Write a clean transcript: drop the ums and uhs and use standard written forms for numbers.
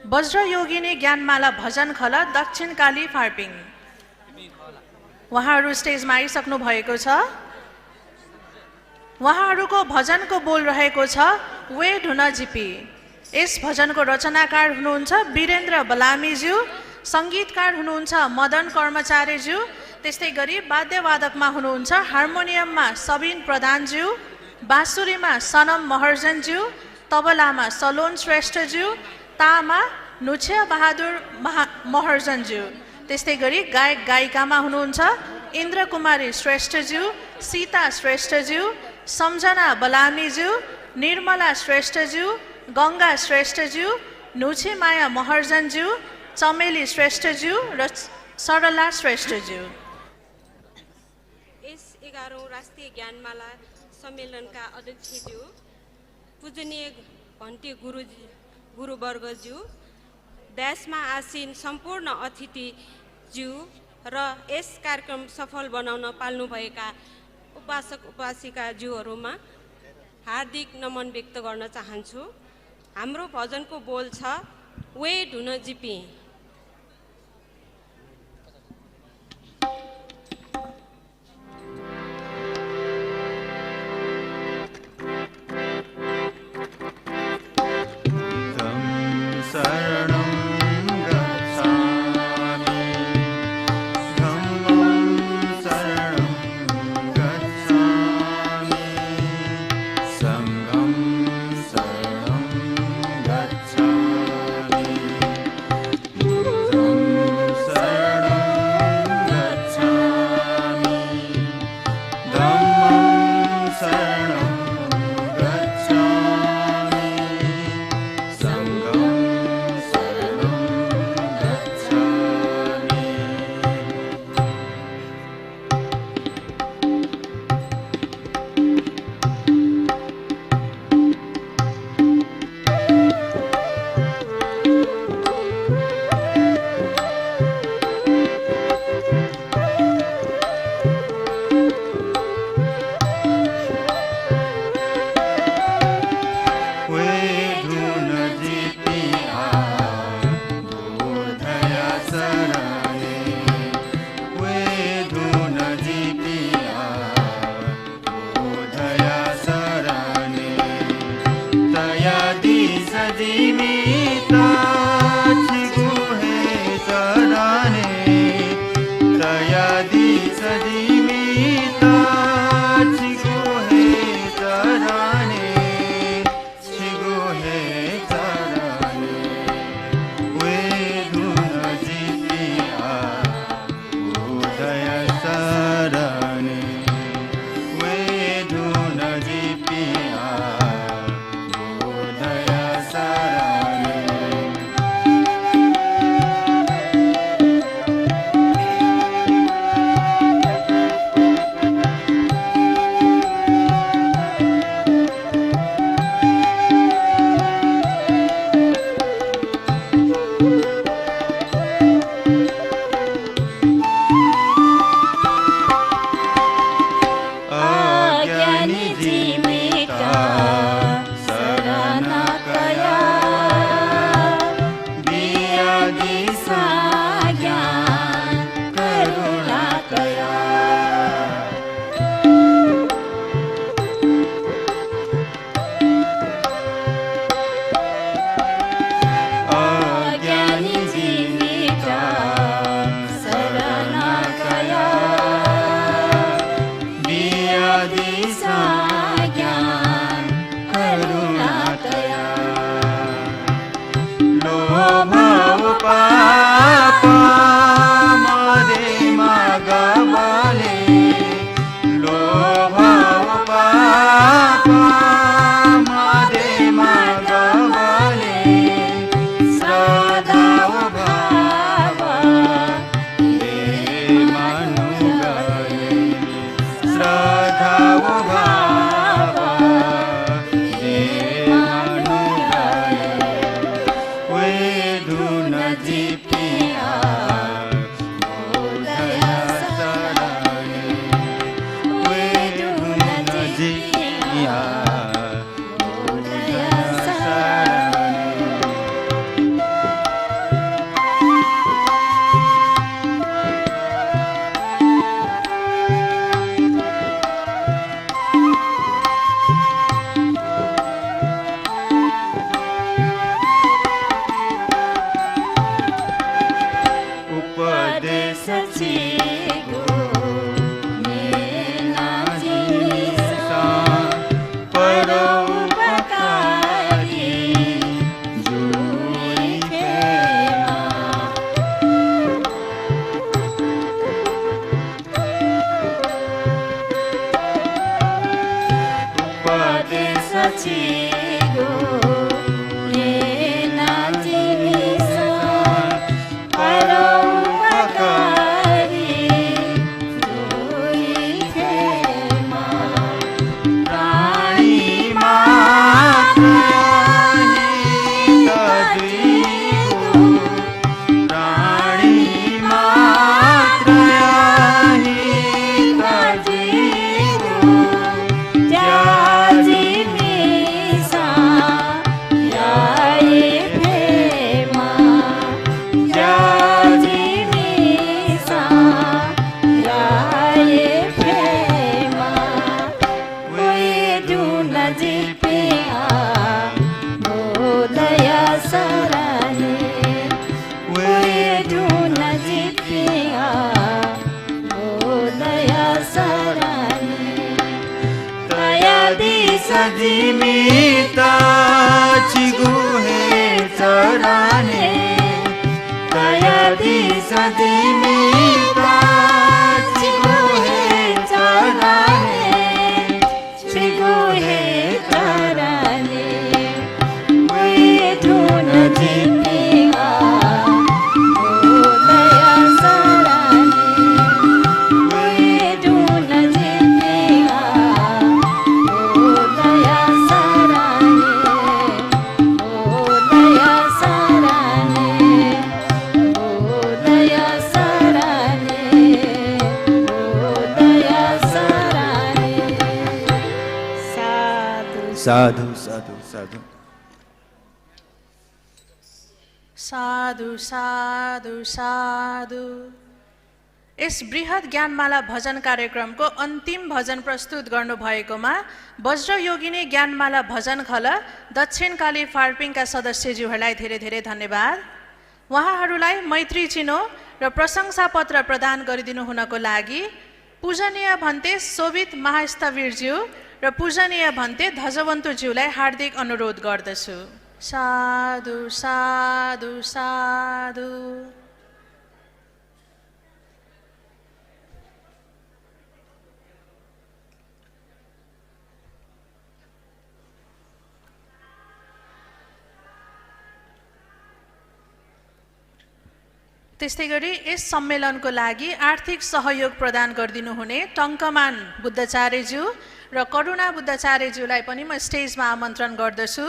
वज्र योगिनी ज्ञानमाला भजन खल दक्षिणकाली फार्पिङ। उहाँहरू स्टेजमा आइसक्नु भएको छ। उहाँहरूको भजनको बोल रहेको छ वे ढुन जिपी। यस भजनको रचनाकार हुनुहुन्छ वीरेन्द्र बलामीज्यू, सङ्गीतकार हुनुहुन्छ मदन कर्मचारीज्यू, त्यस्तै गरी वाद्यवादकमा हुनुहुन्छ हार्मोनियममा सबिन प्रधानज्यू, बाँसुरीमा सनम महर्जनज्यू, तबलामा सलोन श्रेष्ठज्यू, तामा नुछ्या बहादुर महर्जनज्यू, त्यस्तै गरी गायक गायिकामा हुनुहुन्छ इन्द्र कुमारी श्रेष्ठज्यू, सीता श्रेष्ठज्यू, सम्झना बलामीज्यू, निर्मला श्रेष्ठज्यू, गङ्गा श्रेष्ठज्यू, नुछे माया महर्जनज्यू, चमेली श्रेष्ठज्यू र सरला श्रेष्ठज्यू। यस 11औं राष्ट्रिय ज्ञानमाला सम्मेलनका अध्यक्षज्यू, पूजनीय घन्टी गुरुवर्गज्यू, देशमा आसीन सम्पूर्ण अतिथिज्यू र यस कार्यक्रम सफल बनाउन पाल्नुभएका उपासक उपासिकाज्यूहरूमा हार्दिक नमन व्यक्त गर्न चाहन्छु। हाम्रो भजनको बोल छ वे ढुन जिपी। जीवित चिगुहे चराने दयाधीश जीवित चिगुहे चराने चिगुहे चराने वेधुन जीविका दया सराने वेधुन जीविका दया सराने दया सराने दया सराने दया सराने साधु साधु साधु साधु साधु साधु। यस बृहत ज्ञानमाला भजन कार्यक्रमको अन्तिम भजन प्रस्तुत गर्नुभएकोमा वज्रयोगिनी ज्ञानमाला भजन खल दक्षिणकाली फार्पिङका सदस्यज्यूहरूलाई धेरै धेरै धन्यवाद। उहाँहरूलाई मैत्री चिनो र प्रशंसा पत्र प्रदान गरिदिनु हुनको लागि पूजनीय भन्ते शोभित महास्थवीरज्यू र पूजनीय भन्ते धजवन्तुज्यूलाई हार्दिक अनुरोध गर्दछु। साधु साधु साधु। त्यस्तै गरी यस सम्मेलनको लागि आर्थिक सहयोग प्रदान गरिदिनु हुने टङ्कमान बुद्धचार्यज्यू र करुणा बुद्धचार्यज्यूलाई पनि म स्टेजमा आमन्त्रण गर्दछु।